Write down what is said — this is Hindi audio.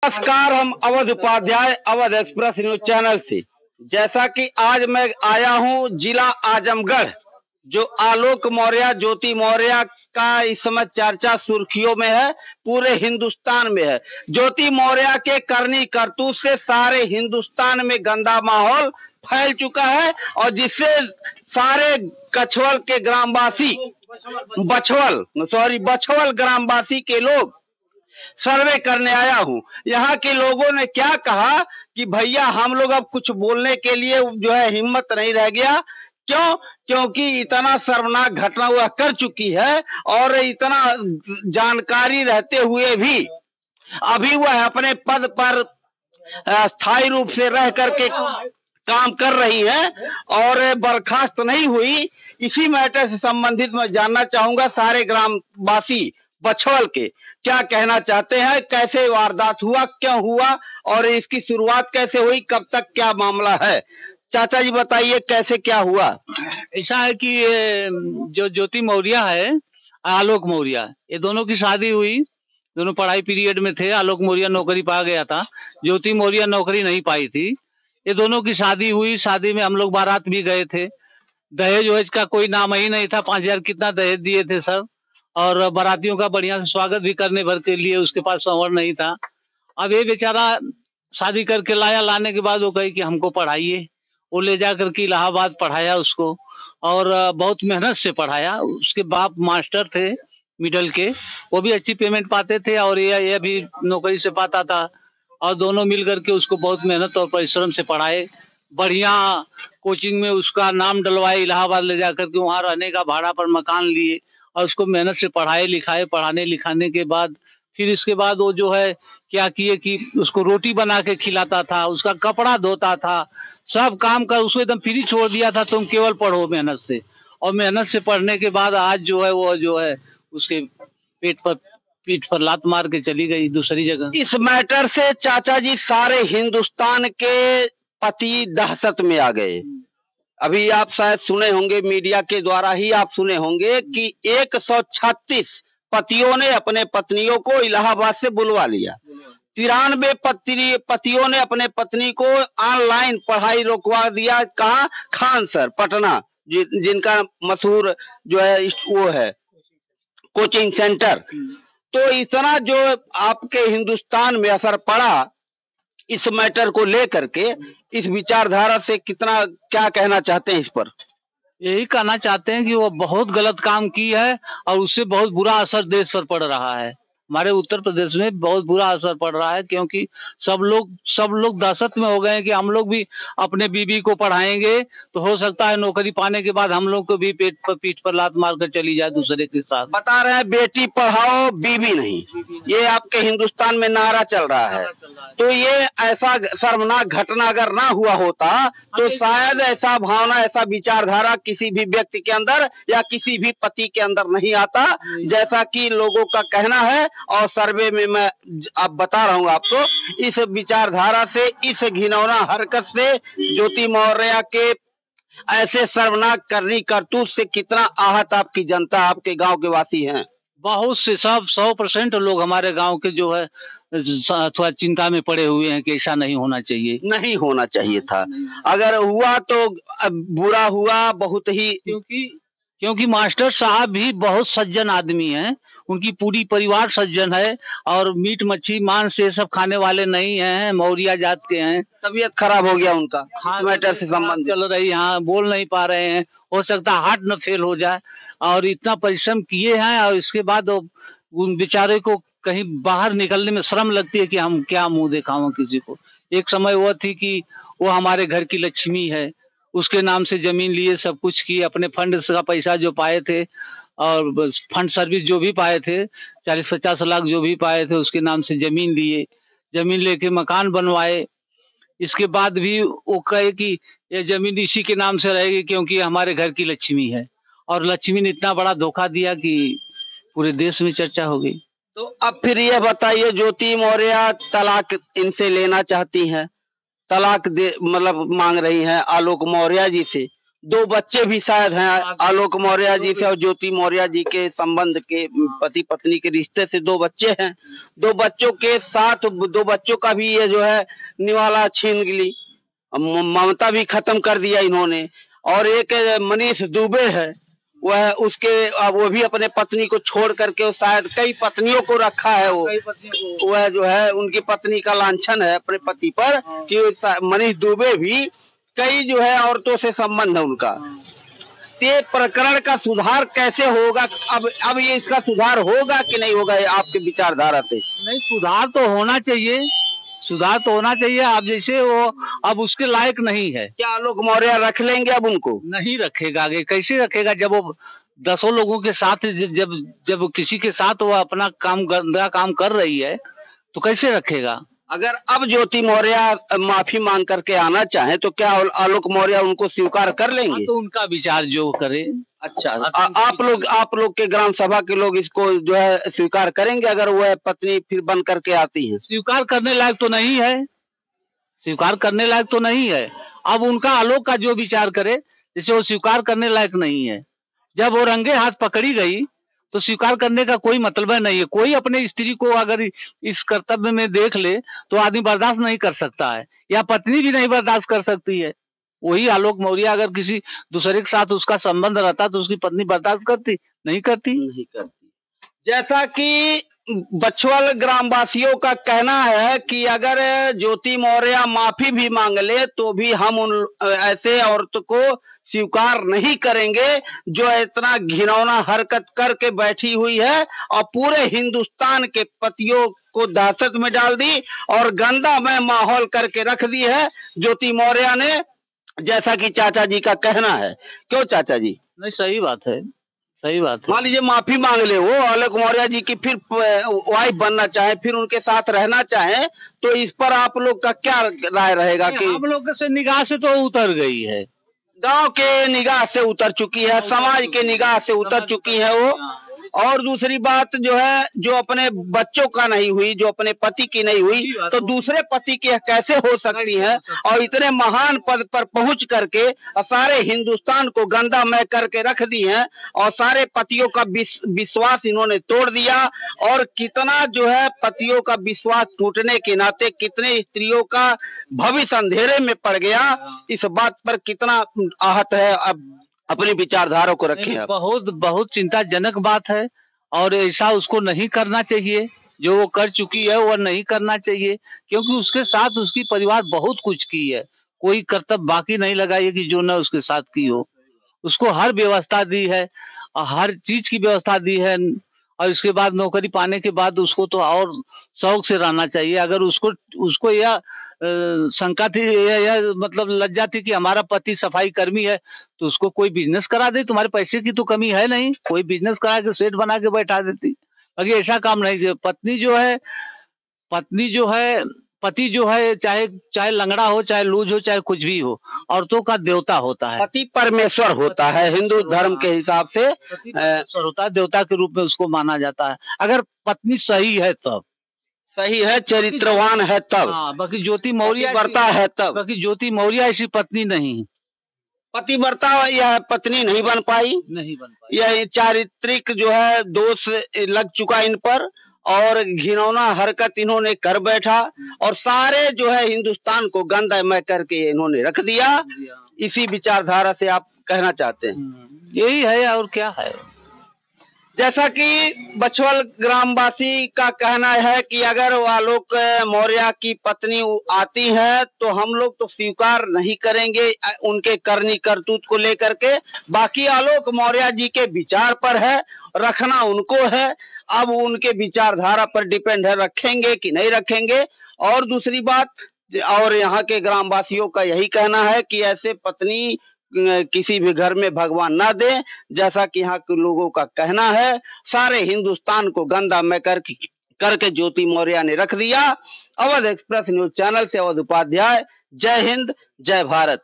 नमस्कार, हम Awadh Upadhyay Awadh express news channel से। जैसा कि आज मैं आया हूं जिला आजमगढ़, जो आलोक मौर्य ज्योति मौर्य का इस समय चर्चा सुर्खियों में है, पूरे हिंदुस्तान में है। ज्योति मौर्य के करनी करतूत से सारे हिंदुस्तान में गंदा माहौल फैल चुका है और जिससे सारे कछवल के ग्रामवासी बछवल ग्रामवासी के लोग सर्वे करने आया हूं। यहाँ के लोगों ने क्या कहा कि भैया हम लोग अब कुछ बोलने के लिए जो है हिम्मत नहीं रह गया। क्यों? क्योंकि इतना शर्मनाक घटना हुआ कर चुकी है और इतना जानकारी रहते हुए भी अभी वह अपने पद पर स्थायी रूप से रह करके काम कर रही है और बर्खास्त नहीं हुई। इसी मैटर से संबंधित मैं जानना चाहूंगा सारे ग्रामवासी बछवल के क्या कहना चाहते हैं, कैसे वारदात हुआ, क्यों हुआ और इसकी शुरुआत कैसे हुई, कब तक क्या मामला है। चाचा जी बताइए कैसे क्या हुआ। ऐसा है कि जो ज्योति मौर्य है, आलोक मौर्य, ये दोनों की शादी हुई। दोनों पढ़ाई पीरियड में थे। आलोक मौर्य नौकरी पा गया था, ज्योति मौर्य नौकरी नहीं पाई थी। ये दोनों की शादी हुई। शादी में हम लोग बारात भी गए थे। दहेज वहेज का कोई नाम ही नहीं था। 5,000 कितना दहेज दिए थे सर, और बारातियों का बढ़िया से स्वागत भी करने भर के लिए उसके पास संवर नहीं था। अब ये बेचारा शादी करके लाया। लाने के बाद वो कही कि हमको पढ़ाइए। वो ले जा करके इलाहाबाद पढ़ाया उसको और बहुत मेहनत से पढ़ाया। उसके बाप मास्टर थे मिडिल के, वो भी अच्छी पेमेंट पाते थे और ये भी नौकरी से पाता था और दोनों मिल करके उसको बहुत मेहनत और परिश्रम से पढ़ाए। बढ़िया कोचिंग में उसका नाम डलवाए, इलाहाबाद ले जा करके वहाँ रहने का भाड़ा पर मकान लिए और उसको मेहनत से पढ़ाए लिखाए। पढ़ाने लिखाने के बाद फिर इसके बाद वो जो है क्या किए कि उसको रोटी बना के खिलाता था, उसका कपड़ा धोता था, सब काम कर उसको एकदम फ्री छोड़ दिया था। तुम केवल पढ़ो मेहनत से। और मेहनत से पढ़ने के बाद आज जो है वो जो है उसके पीठ पर लात मार के चली गई दूसरी जगह। इस मैटर से चाचा जी सारे हिंदुस्तान के पति दहशत में आ गए। अभी आप शायद सुने होंगे, मीडिया के द्वारा ही आप सुने होंगे कि 136 पतियों ने अपने पत्नियों को इलाहाबाद से बुलवा लिया। 93 पतियों ने अपने पत्नी को ऑनलाइन पढ़ाई रोकवा दिया। कहाँ? खान सर पटना, जिनका मशहूर जो है वो है कोचिंग सेंटर। तो इतना जो आपके हिंदुस्तान में असर पड़ा इस मैटर को लेकर के, इस विचारधारा से कितना क्या कहना चाहते हैं इस पर? यही कहना चाहते हैं कि वो बहुत गलत काम की है और उससे बहुत बुरा असर देश पर पड़ रहा है। हमारे उत्तर प्रदेश में बहुत बुरा असर पड़ रहा है क्योंकि सब लोग दहशत में हो गए हैं कि हम लोग भी अपने बीबी को पढ़ाएंगे तो हो सकता है नौकरी पाने के बाद हम लोग को भी पीठ पर लात मारकर चली जाए दूसरे के साथ। बता रहे हैं बेटी पढ़ाओ बीबी नहीं, ये आपके हिंदुस्तान में नारा चल रहा है। तो ये ऐसा शर्मनाक घटना अगर ना हुआ होता तो शायद ऐसा भावना, ऐसा विचारधारा किसी भी व्यक्ति के अंदर या किसी भी पति के अंदर नहीं आता, जैसा कि लोगों का कहना है। और सर्वे में मैं अब बता रहा हूँ आपको, इस विचारधारा से, इस घिनौना हरकत से, ज्योति मौर्य के ऐसे शर्मनाक करनी करतूत से कितना आहत आपकी जनता, आपके गांव के वासी हैं। बहुत से, सब 100% लोग हमारे गांव के जो है थोड़ा चिंता में पड़े हुए हैं कि ऐसा नहीं होना चाहिए। नहीं होना चाहिए था। अगर हुआ तो बुरा हुआ बहुत ही, क्योंकि मास्टर साहब भी बहुत सज्जन आदमी हैं। उनकी पूरी परिवार सज्जन है और मीट मच्छी मांस ये सब खाने वाले नहीं हैं, मौर्य जात के हैं। तबीयत खराब हो गया उनका। हाँ, मैटर से संबंध चल रही, हाँ, बोल नहीं पा रहे हैं। हो सकता है हार्ट न फेल हो जाए। और इतना परिश्रम किए हैं और इसके बाद उन बेचारे को कहीं बाहर निकलने में शर्म लगती है कि हम क्या मुंह दिखाऊं किसी को। एक समय वो थी कि वो हमारे घर की लक्ष्मी है, उसके नाम से जमीन लिए, सब कुछ किए, अपने फंड का पैसा जो पाए थे और फंड सर्विस जो भी पाए थे, 40-50 लाख जो भी पाए थे, उसके नाम से जमीन लिए। जमीन लेके मकान बनवाए। इसके बाद भी वो कहे कि ये जमीन इसी के नाम से रहेगी क्योंकि हमारे घर की लक्ष्मी है। और लक्ष्मी ने इतना बड़ा धोखा दिया कि पूरे देश में चर्चा हो गई। तो अब फिर ये बताइए, ज्योति मौर्य तलाक इनसे लेना चाहती हैं, तलाक दे मतलब मांग रही हैं आलोक मौर्य जी से। 2 बच्चे भी शायद हैं आलोक मौर्य जी से और ज्योति मौर्य जी के संबंध के, पति पत्नी के रिश्ते से 2 बच्चे हैं। 2 बच्चों के साथ 2 बच्चों का भी ये जो है निवाला छीन ली, ममता भी खत्म कर दिया इन्होंने। और एक मनीष दुबे है, वह उसके वो भी अपने पत्नी को छोड़ करके शायद कई पत्नियों को रखा है। वह जो है उनकी पत्नी का लांछन है अपने पति पर कि मनीष दुबे भी कई जो है औरतों से संबंध है उनका। ये प्रकरण का सुधार कैसे होगा? अब ये इसका सुधार होगा कि नहीं होगा आपके विचारधारा से? नहीं, सुधार तो होना चाहिए, सुधार तो होना चाहिए। अब जैसे वो अब उसके लायक नहीं है। क्या आलोक मौर्य रख लेंगे अब उनको? नहीं रखेगा, आगे कैसे रखेगा जब वो 10 लोगों के साथ जब किसी के साथ वो अपना काम गंदा काम कर रही है तो कैसे रखेगा? अगर अब ज्योति मौर्य माफी मांग करके आना चाहे तो क्या आलोक मौर्य उनको स्वीकार कर लेंगे? तो उनका विचार जो करे। अच्छा, आप लोग के ग्राम सभा के लोग इसको जो है स्वीकार करेंगे अगर वह पत्नी फिर बन करके आती है? स्वीकार करने लायक तो नहीं है, स्वीकार करने लायक तो नहीं है। अब उनका आलोक का जो विचार करे, जैसे वो स्वीकार करने लायक नहीं है। जब वो रंगे हाथ पकड़ी गई तो स्वीकार करने का कोई मतलब नहीं है। कोई अपने स्त्री को अगर इस कर्तव्य में देख ले तो आदमी बर्दाश्त नहीं कर सकता है, या पत्नी भी नहीं बर्दाश्त कर सकती है। वही आलोक मौर्य अगर किसी दूसरे के साथ उसका संबंध रहता तो उसकी पत्नी बर्दाश्त करती? नहीं करती। जैसा कि बछवल ग्रामवासियों का कहना है कि अगर ज्योति मौर्य माफी भी मांग ले तो भी हम उन ऐसे औरत को स्वीकार नहीं करेंगे जो इतना घिनौना हरकत करके बैठी हुई है और पूरे हिंदुस्तान के पतियों को दहशत में डाल दी और गंदा में माहौल करके रख दी है ज्योति मौर्य ने, जैसा कि चाचा जी का कहना है। क्यों चाचा जी? नहीं, सही बात है, सही बात है। मान लीजिए माफी मांग ले वो आलोक मौर्य जी की, फिर वाइफ बनना चाहे, फिर उनके साथ रहना चाहे, तो इस पर आप लोग का क्या राय रहेगा? कि हम लोग से निगाह से तो उतर गई है, गांव के निगाह से उतर चुकी है, समाज के निगाह से उतर चुकी है वो। और दूसरी बात जो है, जो अपने बच्चों का नहीं हुई, जो अपने पति की नहीं हुई, तो दूसरे पति की कैसे हो सकती है? और इतने महान पद पर पहुंच करके सारे हिंदुस्तान को गंदा मैं करके रख दी है और सारे पतियों का विश्वास इन्होंने तोड़ दिया। और कितना जो है पतियों का विश्वास टूटने के नाते कितने स्त्रियों का भविष्य अंधेरे में पड़ गया, इस बात पर कितना आहत है। अब अपनी विचारधारा को रखें। बहुत बहुत चिंताजनक बात है और ऐसा उसको नहीं करना चाहिए। जो वो कर चुकी है वो नहीं करना चाहिए, क्योंकि उसके साथ उसकी परिवार बहुत कुछ की है। कोई कर्तव्य बाकी नहीं लगाई कि जो न उसके साथ की हो। उसको हर व्यवस्था दी है, हर चीज की व्यवस्था दी है। और इसके बाद नौकरी पाने के बाद उसको तो और शौक से रहना चाहिए। अगर उसको यह शंका थी या मतलब लज्जा थी कि हमारा पति सफाई कर्मी है, तो उसको कोई बिजनेस करा दे। तुम्हारे पैसे की तो कमी है नहीं, कोई बिजनेस करा के सेट बना के बैठा देती। अगर ऐसा काम नहीं, पत्नी जो है पति जो है चाहे लंगड़ा हो, चाहे लूज हो, चाहे कुछ भी हो, औरतों का देवता होता है। पति परमेश्वर होता है हिंदू धर्म के हिसाब से, परमेश्वर होता है, देवता के रूप में उसको माना जाता है। अगर पत्नी सही है तब, सही है, चरित्रवान है तब। बाकी ज्योति मौर्य वर्ता है तब। बाकी ज्योति मौर्य ऐसी पत्नी नहीं, पतिव्रता यह पत्नी नहीं बन पाई। यह चारित्रिक जो है दोष लग चुका इन पर और घिनौना हरकत इन्होंने कर बैठा और सारे जो है हिंदुस्तान को गंदा मैं करके इन्होंने रख दिया। इसी विचारधारा से आप कहना चाहते हैं? यही है और क्या है। जैसा कि बछवल ग्रामवासी का कहना है कि अगर आलोक मौर्य की पत्नी आती है तो हम लोग तो स्वीकार नहीं करेंगे उनके करनी करतूत को लेकर के। बाकी आलोक मौर्य जी के विचार पर है, रखना उनको है। अब उनके विचारधारा पर डिपेंड है, रखेंगे कि नहीं रखेंगे। और दूसरी बात, और यहाँ के ग्रामवासियों का यही कहना है कि ऐसे पत्नी किसी भी घर में भगवान ना दे, जैसा कि यहाँ के लोगों का कहना है। सारे हिंदुस्तान को गंदा मैं करके ज्योति मौर्य ने रख दिया। अवध एक्सप्रेस न्यूज चैनल से अवध उपाध्याय। जय हिंद, जय भारत।